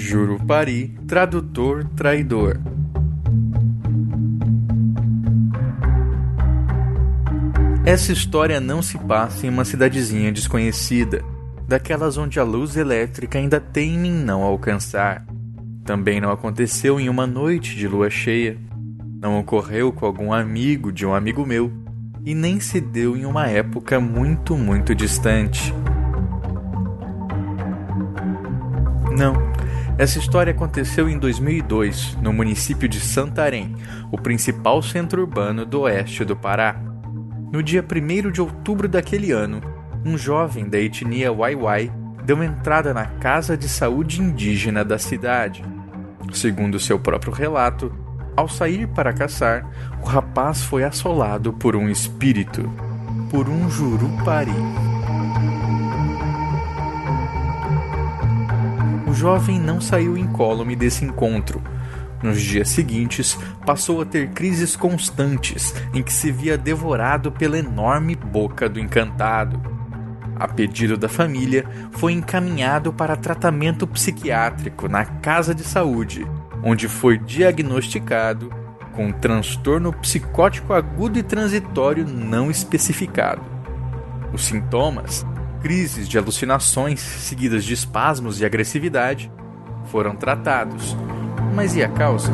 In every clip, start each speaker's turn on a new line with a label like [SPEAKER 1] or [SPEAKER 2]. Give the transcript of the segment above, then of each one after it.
[SPEAKER 1] Jurupari, tradutor traidor. Essa história não se passa em uma cidadezinha desconhecida, daquelas onde a luz elétrica ainda teima em não alcançar. Também não aconteceu em uma noite de lua cheia. Não ocorreu com algum amigo de um amigo meu, e nem se deu em uma época muito, muito distante. Não, essa história aconteceu em 2002, no município de Santarém, o principal centro urbano do oeste do Pará. No dia 1º de outubro daquele ano, um jovem da etnia Wai-Wai deu entrada na casa de saúde indígena da cidade. Segundo seu próprio relato, ao sair para caçar, o rapaz foi assolado por um espírito, por um Jurupari. O jovem não saiu incólume desse encontro. Nos dias seguintes, passou a ter crises constantes em que se via devorado pela enorme boca do encantado. A pedido da família, foi encaminhado para tratamento psiquiátrico na casa de saúde, onde foi diagnosticado com transtorno psicótico agudo e transitório não especificado. Os sintomas, crises de alucinações seguidas de espasmos e agressividade, foram tratados. Mas e a causa?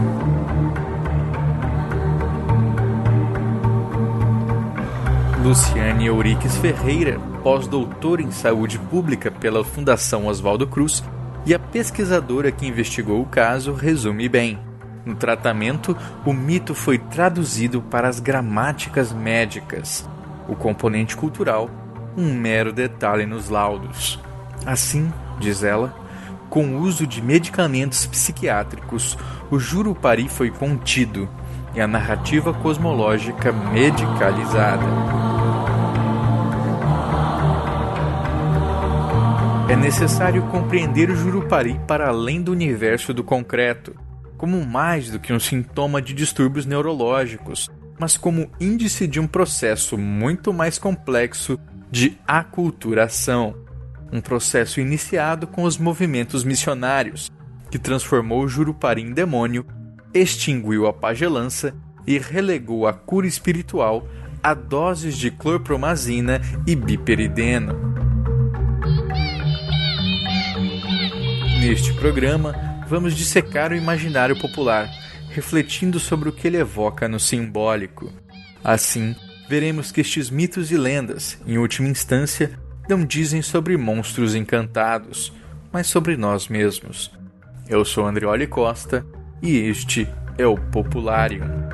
[SPEAKER 1] Luciane Euriques Ferreira, pós-doutora em saúde pública pela Fundação Oswaldo Cruz, e a pesquisadora que investigou o caso, resume bem. No tratamento, o mito foi traduzido para as gramáticas médicas. O componente cultural, um mero detalhe nos laudos. Assim, diz ela, com o uso de medicamentos psiquiátricos, o Jurupari foi contido e a narrativa cosmológica medicalizada. É necessário compreender o Jurupari para além do universo do concreto, como mais do que um sintoma de distúrbios neurológicos, mas como índice de um processo muito mais complexo de aculturação. Um processo iniciado com os movimentos missionários, que transformou o Jurupari em demônio, extinguiu a pagelança e relegou a cura espiritual a doses de clorpromazina e biperideno. Neste programa, vamos dissecar o imaginário popular, refletindo sobre o que ele evoca no simbólico. Assim, veremos que estes mitos e lendas, em última instância, não dizem sobre monstros encantados, mas sobre nós mesmos. Eu sou Andrioli Costa e este é o Popularium.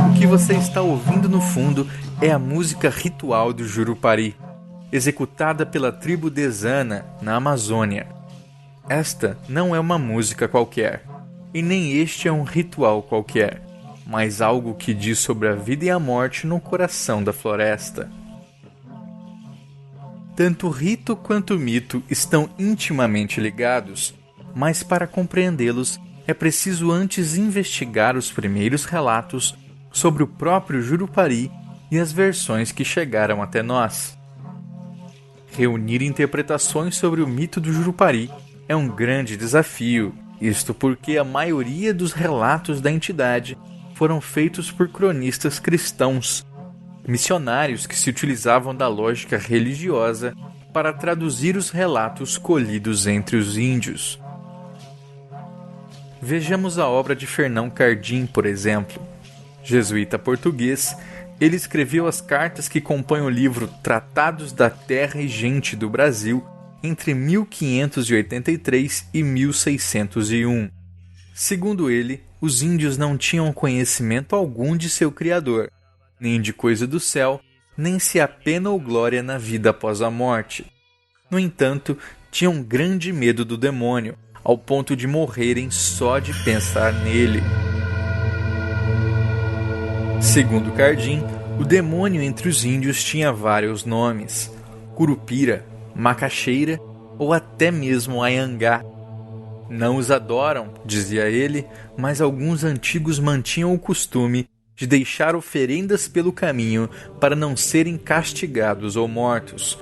[SPEAKER 1] O que você está ouvindo no fundo é a música ritual do Jurupari, executada pela tribo Dezana, na Amazônia. Esta não é uma música qualquer, e nem este é um ritual qualquer, mas algo que diz sobre a vida e a morte no coração da floresta. Tanto o rito quanto o mito estão intimamente ligados, mas para compreendê-los é preciso antes investigar os primeiros relatos sobre o próprio Jurupari e as versões que chegaram até nós. Reunir interpretações sobre o mito do Jurupari é um grande desafio, isto porque a maioria dos relatos da entidade foram feitos por cronistas cristãos, missionários que se utilizavam da lógica religiosa para traduzir os relatos colhidos entre os índios. Vejamos a obra de Fernão Cardim, por exemplo. Jesuíta português, Ele escreveu as cartas que compõem o livro Tratados da Terra e Gente do Brasil entre 1583 e 1601. Segundo ele, os índios não tinham conhecimento algum de seu Criador, nem de coisa do céu, nem se há pena ou glória na vida após a morte. No entanto, tinham grande medo do demônio, ao ponto de morrerem só de pensar nele. Segundo Cardim, o demônio entre os índios tinha vários nomes: Curupira, Macaxeira ou até mesmo Anhangá. Não os adoram, dizia ele, mas alguns antigos mantinham o costume de deixar oferendas pelo caminho para não serem castigados ou mortos.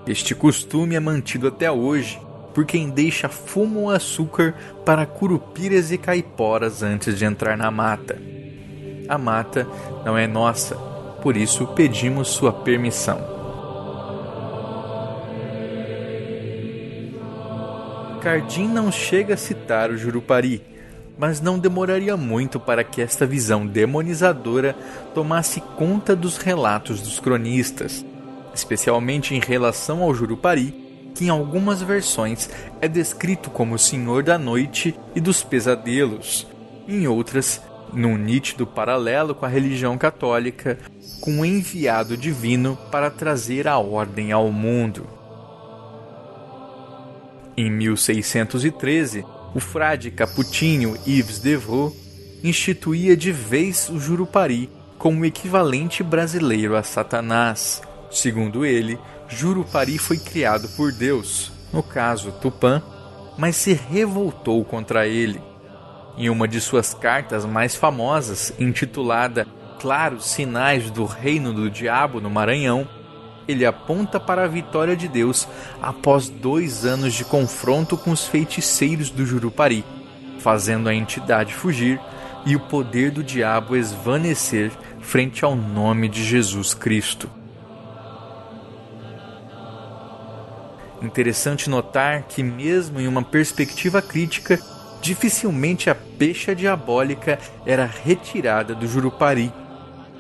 [SPEAKER 1] Este costume é mantido até hoje por quem deixa fumo ou açúcar para curupiras e caiporas antes de entrar na mata. A mata não é nossa, por isso pedimos sua permissão. Cardim não chega a citar o Jurupari, mas não demoraria muito para que esta visão demonizadora tomasse conta dos relatos dos cronistas, especialmente em relação ao Jurupari, que em algumas versões é descrito como o Senhor da Noite e dos Pesadelos, em outras, num nítido paralelo com a religião católica, com um enviado divino para trazer a ordem ao mundo. Em 1613, o frade capuchinho Yves Devreux instituía de vez o Jurupari como o equivalente brasileiro a Satanás. Segundo ele, Jurupari foi criado por Deus, no caso Tupã, mas se revoltou contra ele. Em uma de suas cartas mais famosas, intitulada Claros Sinais do Reino do Diabo no Maranhão, ele aponta para a vitória de Deus após 2 anos de confronto com os feiticeiros do Jurupari, fazendo a entidade fugir e o poder do diabo esvanecer frente ao nome de Jesus Cristo. Interessante notar que, mesmo em uma perspectiva crítica, dificilmente a pecha diabólica era retirada do Jurupari.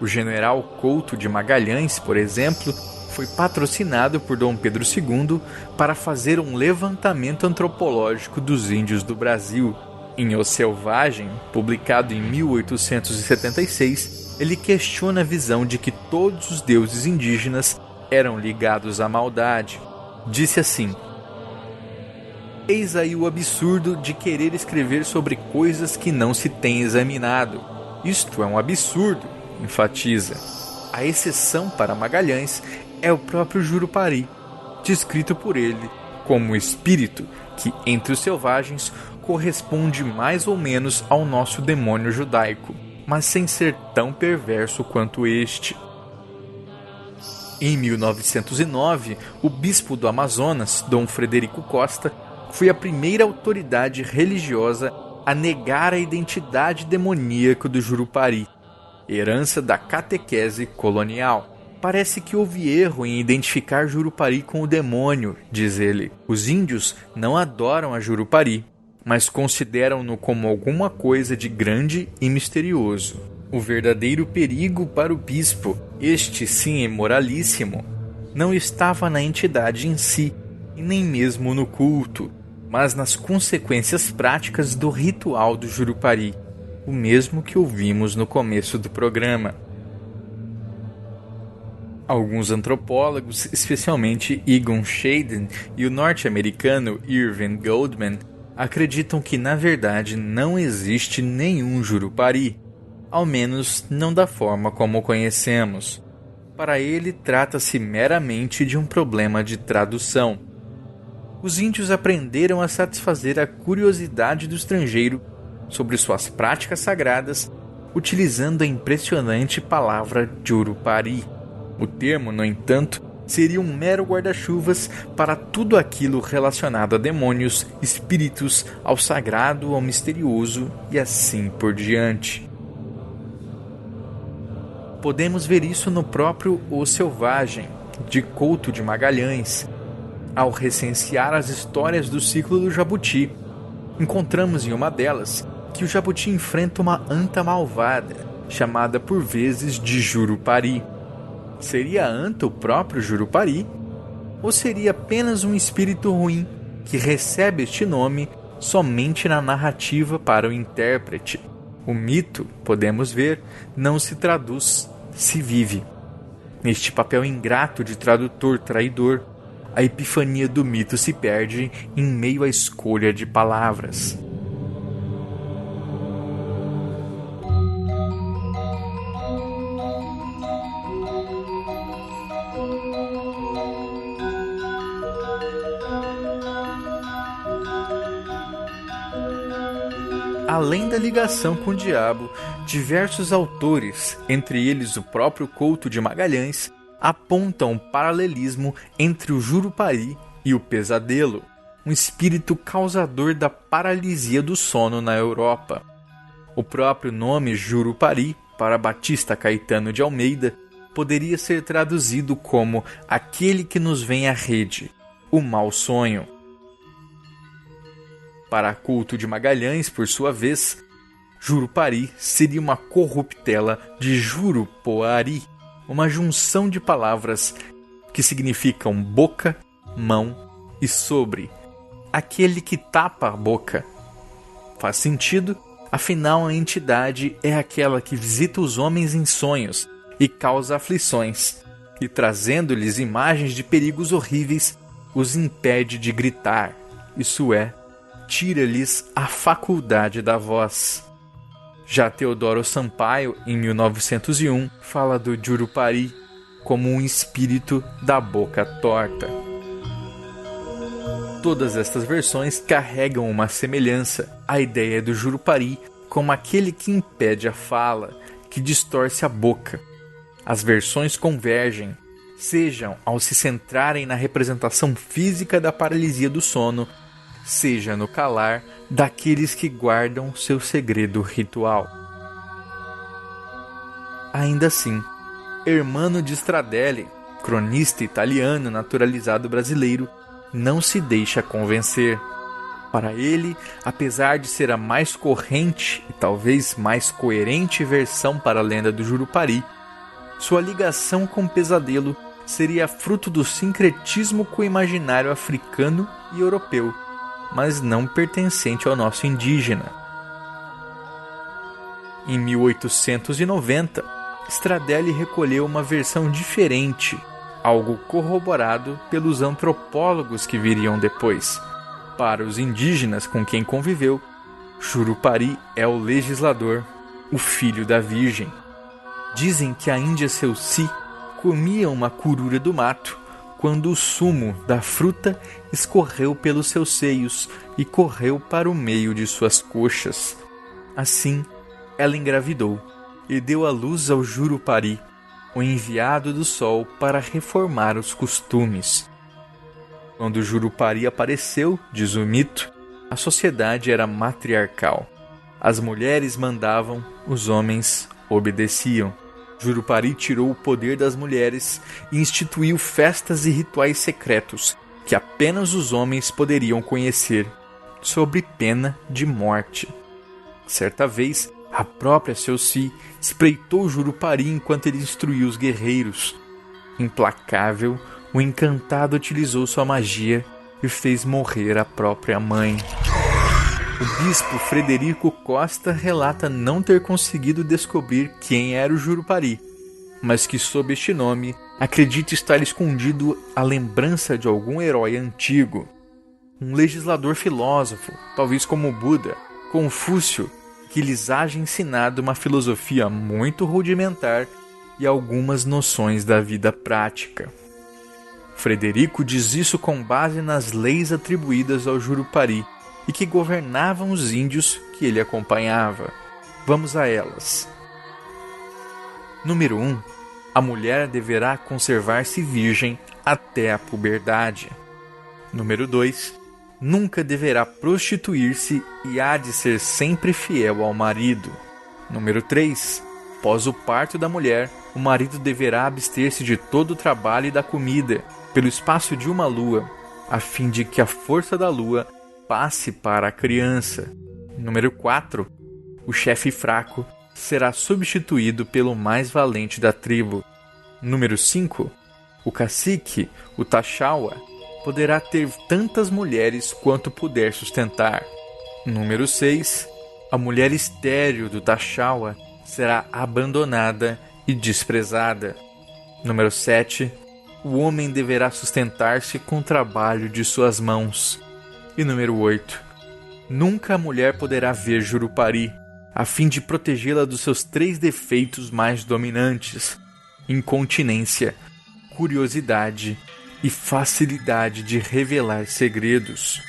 [SPEAKER 1] O general Couto de Magalhães, por exemplo, foi patrocinado por Dom Pedro II para fazer um levantamento antropológico dos índios do Brasil. Em O Selvagem, publicado em 1876, ele questiona a visão de que todos os deuses indígenas eram ligados à maldade. Disse assim: eis aí o absurdo de querer escrever sobre coisas que não se tem examinado. Isto é um absurdo, enfatiza. A exceção para Magalhães é o próprio Jurupari, descrito por ele como espírito que, entre os selvagens, corresponde mais ou menos ao nosso demônio judaico, mas sem ser tão perverso quanto este. Em 1909, o bispo do Amazonas, Dom Frederico Costa, foi a primeira autoridade religiosa a negar a identidade demoníaca do Jurupari, herança da catequese colonial. Parece que houve erro em identificar Jurupari com o demônio, diz ele. Os índios não adoram a Jurupari, mas consideram-no como alguma coisa de grande e misterioso. O verdadeiro perigo para o bispo, este sim imoralíssimo, não estava na entidade em si, e nem mesmo no culto, mas nas consequências práticas do ritual do Jurupari, o mesmo que ouvimos no começo do programa. Alguns antropólogos, especialmente Egon Schaden e o norte-americano Irving Goldman, acreditam que na verdade não existe nenhum Jurupari, ao menos não da forma como o conhecemos. Para ele, trata-se meramente de um problema de tradução. Os índios aprenderam a satisfazer a curiosidade do estrangeiro sobre suas práticas sagradas, utilizando a impressionante palavra Jurupari. O termo, no entanto, seria um mero guarda-chuvas para tudo aquilo relacionado a demônios, espíritos, ao sagrado, ao misterioso e assim por diante. Podemos ver isso no próprio O Selvagem, de Couto de Magalhães. Ao recensear as histórias do ciclo do Jabuti, encontramos em uma delas que o Jabuti enfrenta uma anta malvada, chamada por vezes de Jurupari. Seria Anta o próprio Jurupari? Ou seria apenas um espírito ruim que recebe este nome somente na narrativa para o intérprete? O mito, podemos ver, não se traduz, se vive. Neste papel ingrato de tradutor traidor, a epifania do mito se perde em meio à escolha de palavras. Além da ligação com o diabo, diversos autores, entre eles o próprio Couto de Magalhães, apontam um paralelismo entre o Jurupari e o pesadelo, um espírito causador da paralisia do sono na Europa. O próprio nome Jurupari, para Batista Caetano de Almeida, poderia ser traduzido como aquele que nos vem à rede, o mau sonho. Para Couto de Magalhães, por sua vez, Jurupari seria uma corruptela de Jurupoari, uma junção de palavras que significam boca, mão e sobre, aquele que tapa a boca. Faz sentido, afinal a entidade é aquela que visita os homens em sonhos e causa aflições, e trazendo-lhes imagens de perigos horríveis, os impede de gritar, isso é, tira-lhes a faculdade da voz. Já Teodoro Sampaio, em 1901, fala do Jurupari como um espírito da boca torta. Todas estas versões carregam uma semelhança, a ideia do Jurupari como aquele que impede a fala, que distorce a boca. As versões convergem, sejam ao se centrarem na representação física da paralisia do sono, seja no calar daqueles que guardam seu segredo ritual. Ainda assim, Ermanno de Stradella, cronista italiano naturalizado brasileiro, não se deixa convencer. Para ele, apesar de ser a mais corrente e talvez mais coerente versão para a lenda do Jurupari, sua ligação com o pesadelo seria fruto do sincretismo com o imaginário africano e europeu, mas não pertencente ao nosso indígena. Em 1890, Stradella recolheu uma versão diferente, algo corroborado pelos antropólogos que viriam depois. Para os indígenas com quem conviveu, Jurupari é o legislador, o filho da Virgem. Dizem que a Índia Seuci comia uma curura do mato quando o sumo da fruta escorreu pelos seus seios e correu para o meio de suas coxas. Assim, ela engravidou e deu à luz ao Jurupari, o enviado do sol para reformar os costumes. Quando o Jurupari apareceu, diz o mito, a sociedade era matriarcal. As mulheres mandavam, os homens obedeciam. Jurupari tirou o poder das mulheres e instituiu festas e rituais secretos que apenas os homens poderiam conhecer, sob pena de morte. Certa vez, a própria Seuci espreitou Jurupari enquanto ele instruía os guerreiros. Implacável, o encantado utilizou sua magia e fez morrer a própria mãe. O bispo Frederico Costa relata não ter conseguido descobrir quem era o Jurupari, mas que sob este nome acredita estar escondido a lembrança de algum herói antigo. Um legislador filósofo, talvez como Buda, Confúcio, que lhes haja ensinado uma filosofia muito rudimentar e algumas noções da vida prática. Frederico diz isso com base nas leis atribuídas ao Jurupari e que governavam os índios que ele acompanhava. Vamos a elas. Número 1. A mulher deverá conservar-se virgem até a puberdade. Número 2. Nunca deverá prostituir-se e há de ser sempre fiel ao marido. Número 3. Após o parto da mulher, o marido deverá abster-se de todo o trabalho e da comida, pelo espaço de uma lua, a fim de que a força da lua passe para a criança. Número 4. O chefe fraco será substituído pelo mais valente da tribo. Número 5. O cacique, o Taxaua, poderá ter tantas mulheres quanto puder sustentar. Número 6. A mulher estéril do Taxaua será abandonada e desprezada. Número 7. O homem deverá sustentar-se com o trabalho de suas mãos. E número 8. Nunca a mulher poderá ver Jurupari, a fim de protegê-la dos seus 3 defeitos mais dominantes: incontinência, curiosidade e facilidade de revelar segredos.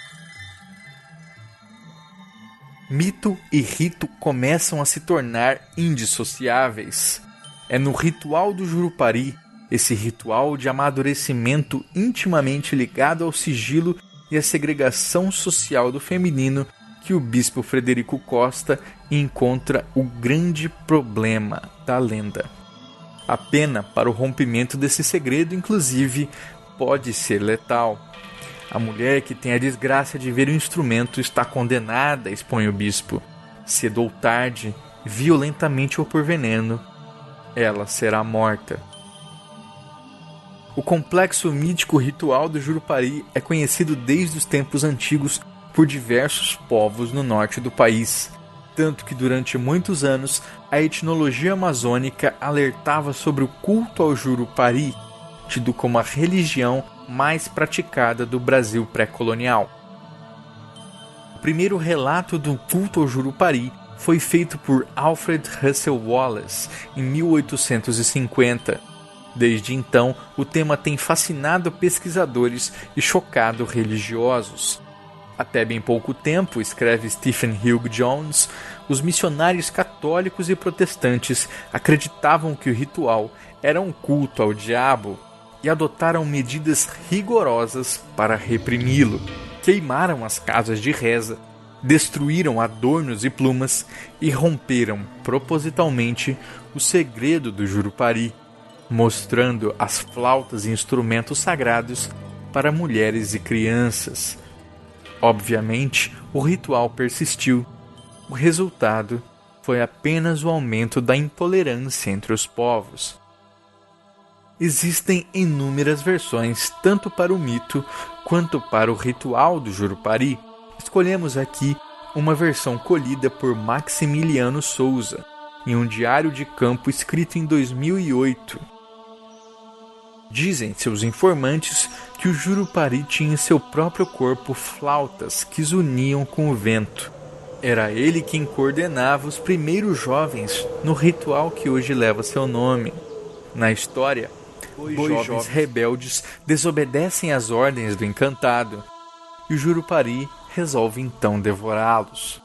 [SPEAKER 1] Mito e rito começam a se tornar indissociáveis. É no ritual do Jurupari, esse ritual de amadurecimento intimamente ligado ao sigilo e à segregação social do feminino, que o bispo Frederico Costa encontra o grande problema da lenda. A pena para o rompimento desse segredo, inclusive, pode ser letal. A mulher que tem a desgraça de ver o instrumento está condenada, expõe o bispo. Cedo ou tarde, violentamente ou por veneno, ela será morta. O complexo mítico ritual do Jurupari é conhecido desde os tempos antigos por diversos povos no norte do país, tanto que durante muitos anos a etnologia amazônica alertava sobre o culto ao Jurupari, tido como a religião mais praticada do Brasil pré-colonial. O primeiro relato do culto ao Jurupari foi feito por Alfred Russel Wallace em 1850. Desde então, o tema tem fascinado pesquisadores e chocado religiosos. Até bem pouco tempo, escreve Stephen Hugh Jones, os missionários católicos e protestantes acreditavam que o ritual era um culto ao diabo e adotaram medidas rigorosas para reprimi-lo. Queimaram as casas de reza, destruíram adornos e plumas e romperam propositalmente o segredo do Jurupari, mostrando as flautas e instrumentos sagrados para mulheres e crianças. Obviamente, o ritual persistiu. O resultado foi apenas o aumento da intolerância entre os povos. Existem inúmeras versões, tanto para o mito quanto para o ritual do Jurupari. Escolhemos aqui uma versão colhida por Maximiliano Souza, em um diário de campo escrito em 2008. Dizem seus informantes que o Jurupari tinha em seu próprio corpo flautas que os uniam com o vento. Era ele quem coordenava os primeiros jovens no ritual que hoje leva seu nome. Na história, dois jovens rebeldes desobedecem às ordens do encantado, e o Jurupari resolve então devorá-los.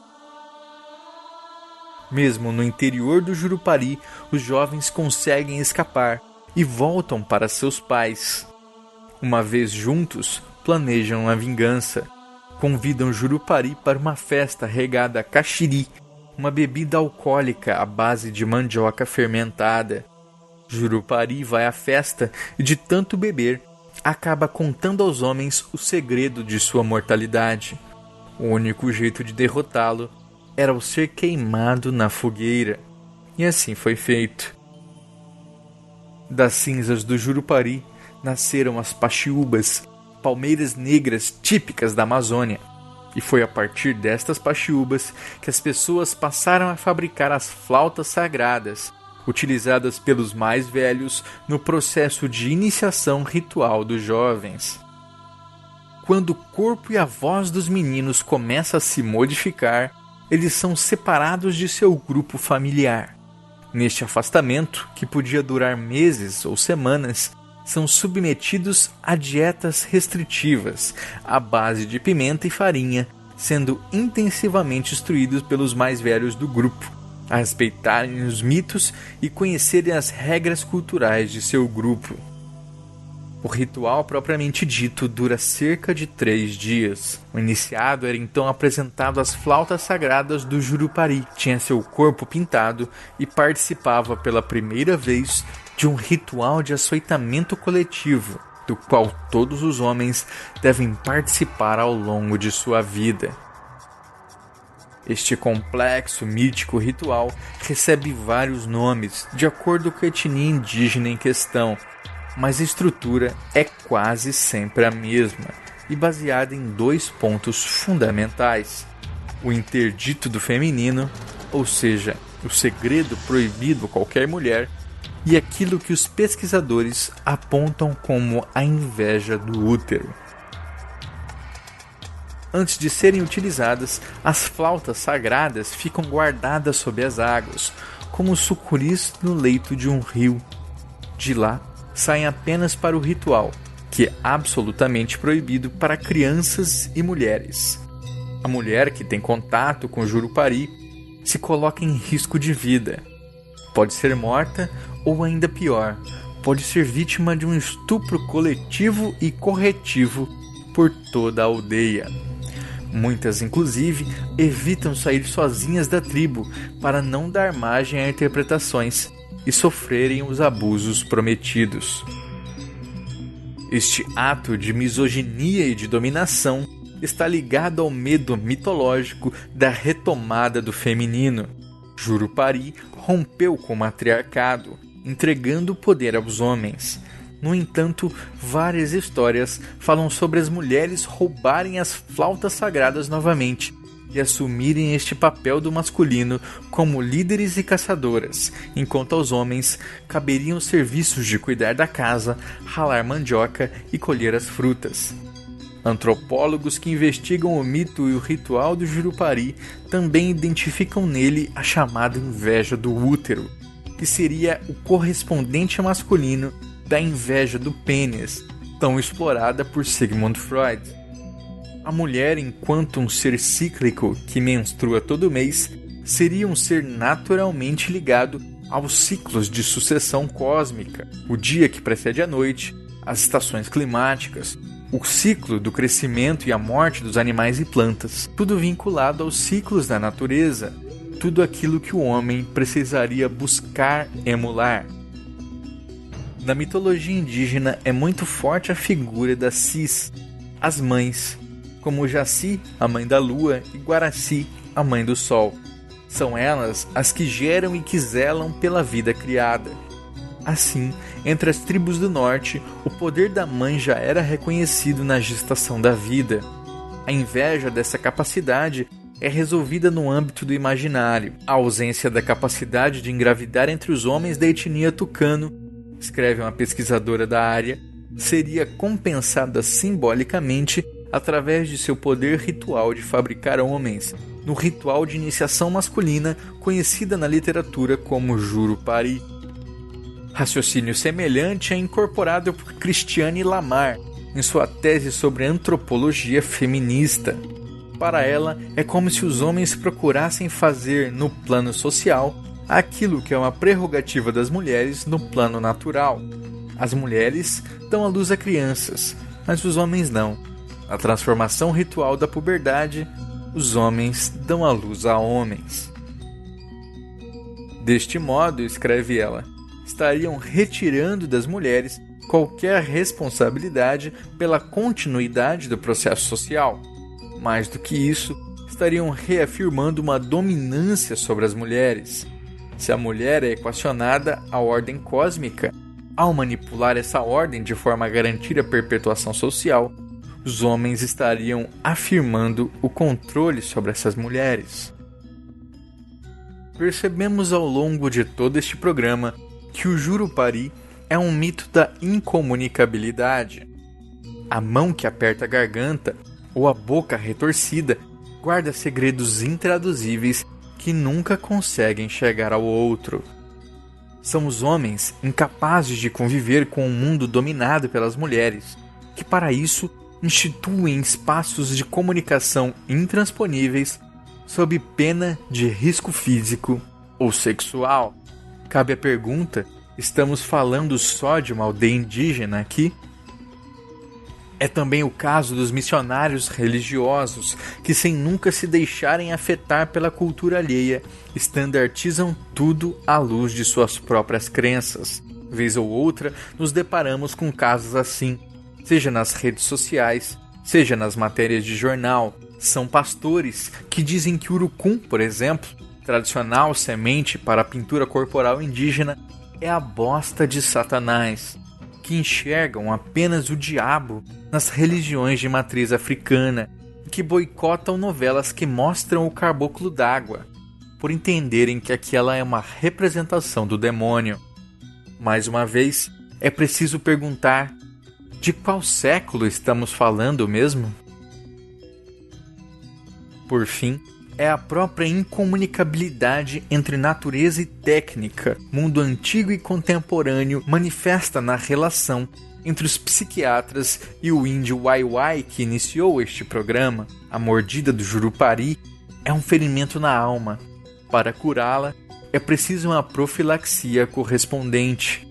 [SPEAKER 1] Mesmo no interior do Jurupari, os jovens conseguem escapar e voltam para seus pais. Uma vez juntos, planejam a vingança. Convidam Jurupari para uma festa regada a caxiri, uma bebida alcoólica à base de mandioca fermentada. Jurupari vai à festa e, de tanto beber, acaba contando aos homens o segredo de sua mortalidade. O único jeito de derrotá-lo era o ser queimado na fogueira. E assim foi feito. Das cinzas do Jurupari nasceram as paxiúbas, palmeiras negras típicas da Amazônia. E foi a partir destas paxiúbas que as pessoas passaram a fabricar as flautas sagradas, utilizadas pelos mais velhos no processo de iniciação ritual dos jovens. Quando o corpo e a voz dos meninos começam a se modificar, eles são separados de seu grupo familiar. Neste afastamento, que podia durar meses ou semanas, são submetidos a dietas restritivas, à base de pimenta e farinha, sendo intensivamente instruídos pelos mais velhos do grupo, a respeitarem os mitos e conhecerem as regras culturais de seu grupo. O ritual propriamente dito dura cerca de 3 dias. O iniciado era então apresentado às flautas sagradas do Jurupari, tinha seu corpo pintado e participava pela primeira vez de um ritual de açoitamento coletivo, do qual todos os homens devem participar ao longo de sua vida. Este complexo mítico ritual recebe vários nomes de acordo com a etnia indígena em questão, mas a estrutura é quase sempre a mesma e baseada em 2 pontos fundamentais: o interdito do feminino, ou seja, o segredo proibido a qualquer mulher, e aquilo que os pesquisadores apontam como a inveja do útero. Antes de serem utilizadas, as flautas sagradas ficam guardadas sob as águas, como sucuris no leito de um rio. De lá, saem apenas para o ritual, que é absolutamente proibido para crianças e mulheres. A mulher que tem contato com o Jurupari se coloca em risco de vida. Pode ser morta ou, ainda pior, pode ser vítima de um estupro coletivo e corretivo por toda a aldeia. Muitas, inclusive, evitam sair sozinhas da tribo para não dar margem a interpretações e sofrerem os abusos prometidos. Este ato de misoginia e de dominação está ligado ao medo mitológico da retomada do feminino. Jurupari rompeu com o matriarcado, entregando o poder aos homens. No entanto, várias histórias falam sobre as mulheres roubarem as flautas sagradas novamente e assumirem este papel do masculino como líderes e caçadoras, enquanto aos homens caberiam os serviços de cuidar da casa, ralar mandioca e colher as frutas. Antropólogos que investigam o mito e o ritual do Jurupari também identificam nele a chamada inveja do útero, que seria o correspondente masculino da inveja do pênis, tão explorada por Sigmund Freud. A mulher, enquanto um ser cíclico que menstrua todo mês, seria um ser naturalmente ligado aos ciclos de sucessão cósmica, o dia que precede a noite, as estações climáticas, o ciclo do crescimento e a morte dos animais e plantas, tudo vinculado aos ciclos da natureza, tudo aquilo que o homem precisaria buscar emular. Na mitologia indígena é muito forte a figura das Cis, as mães, como Jaci, a mãe da lua, e Guaraci, a mãe do sol. São elas as que geram e que zelam pela vida criada. Assim, entre as tribos do norte, o poder da mãe já era reconhecido na gestação da vida. A inveja dessa capacidade é resolvida no âmbito do imaginário. A ausência da capacidade de engravidar entre os homens da etnia tucano, escreve uma pesquisadora da área, seria compensada simbolicamente através de seu poder ritual de fabricar homens, no ritual de iniciação masculina conhecida na literatura como Jurupari. Raciocínio semelhante é incorporado por Christiane Lamar em sua tese sobre antropologia feminista. Para ela, é como se os homens procurassem fazer, no plano social, aquilo que é uma prerrogativa das mulheres no plano natural. As mulheres dão à luz a crianças, mas os homens não. Na transformação ritual da puberdade, os homens dão à luz a homens. Deste modo, escreve ela, estariam retirando das mulheres qualquer responsabilidade pela continuidade do processo social. Mais do que isso, estariam reafirmando uma dominância sobre as mulheres. Se a mulher é equacionada à ordem cósmica, ao manipular essa ordem de forma a garantir a perpetuação social, os homens estariam afirmando o controle sobre essas mulheres. Percebemos ao longo de todo este programa que o Jurupari é um mito da incomunicabilidade. A mão que aperta a garganta ou a boca retorcida guarda segredos intraduzíveis que nunca conseguem chegar ao outro. São os homens incapazes de conviver com um mundo dominado pelas mulheres, que para isso instituem espaços de comunicação intransponíveis sob pena de risco físico ou sexual. Cabe a pergunta: estamos falando só de uma aldeia indígena aqui? É também o caso dos missionários religiosos que, sem nunca se deixarem afetar pela cultura alheia, estandartizam tudo à luz de suas próprias crenças. Vez ou outra, nos deparamos com casos assim, seja nas redes sociais, seja nas matérias de jornal, São pastores que dizem que o urucum, por exemplo, tradicional semente para a pintura corporal indígena, é a bosta de Satanás, que enxergam apenas o diabo nas religiões de matriz africana e que boicotam novelas que mostram o caboclo d'água, por entenderem que aquela é uma representação do demônio. Mais uma vez, é preciso perguntar: de qual século estamos falando mesmo? Por fim, é a própria incomunicabilidade entre natureza e técnica, mundo antigo e contemporâneo, manifesta na relação entre os psiquiatras e o índio Wai-Wai que iniciou este programa. A mordida do Jurupari é um ferimento na alma. Para curá-la, é preciso uma profilaxia correspondente.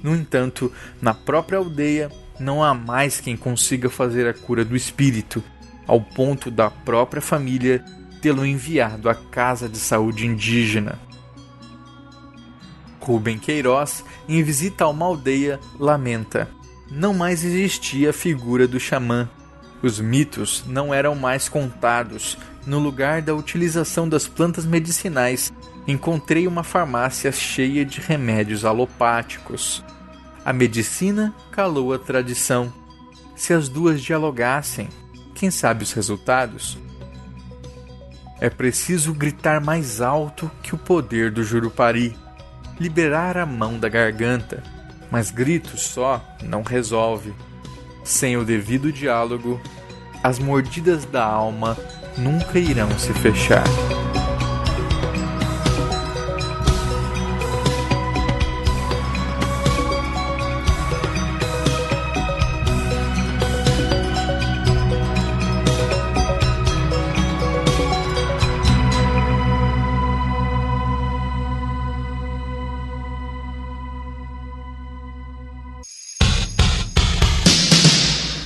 [SPEAKER 1] No entanto, na própria aldeia, não há mais quem consiga fazer a cura do espírito, ao ponto da própria família tê-lo enviado à Casa de Saúde Indígena. Rubem Queiroz, em visita a uma aldeia, lamenta: não mais existia a figura do xamã. Os mitos não eram mais contados. No lugar da utilização das plantas medicinais, encontrei uma farmácia cheia de remédios alopáticos. A medicina calou a tradição. Se as duas dialogassem, quem sabe os resultados? É preciso gritar mais alto que o poder do Jurupari, liberar a mão da garganta, mas gritos só não resolve. Sem o devido diálogo, as mordidas da alma nunca irão se fechar.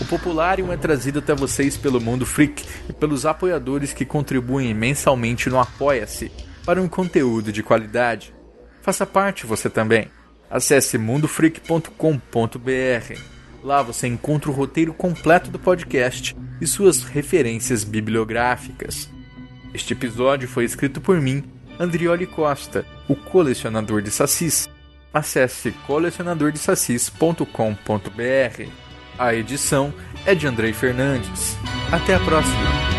[SPEAKER 1] O Popularium é trazido até vocês pelo Mundo Freak e pelos apoiadores que contribuem mensalmente no Apoia-se para um conteúdo de qualidade. Faça parte você também. Acesse mundofreak.com.br. Lá você encontra o roteiro completo do podcast e suas referências bibliográficas. Este episódio foi escrito por mim, Andrioli Costa, o colecionador de sacis. Acesse colecionadordesacis.com.br. A edição é de Andrei Fernandes. Até a próxima!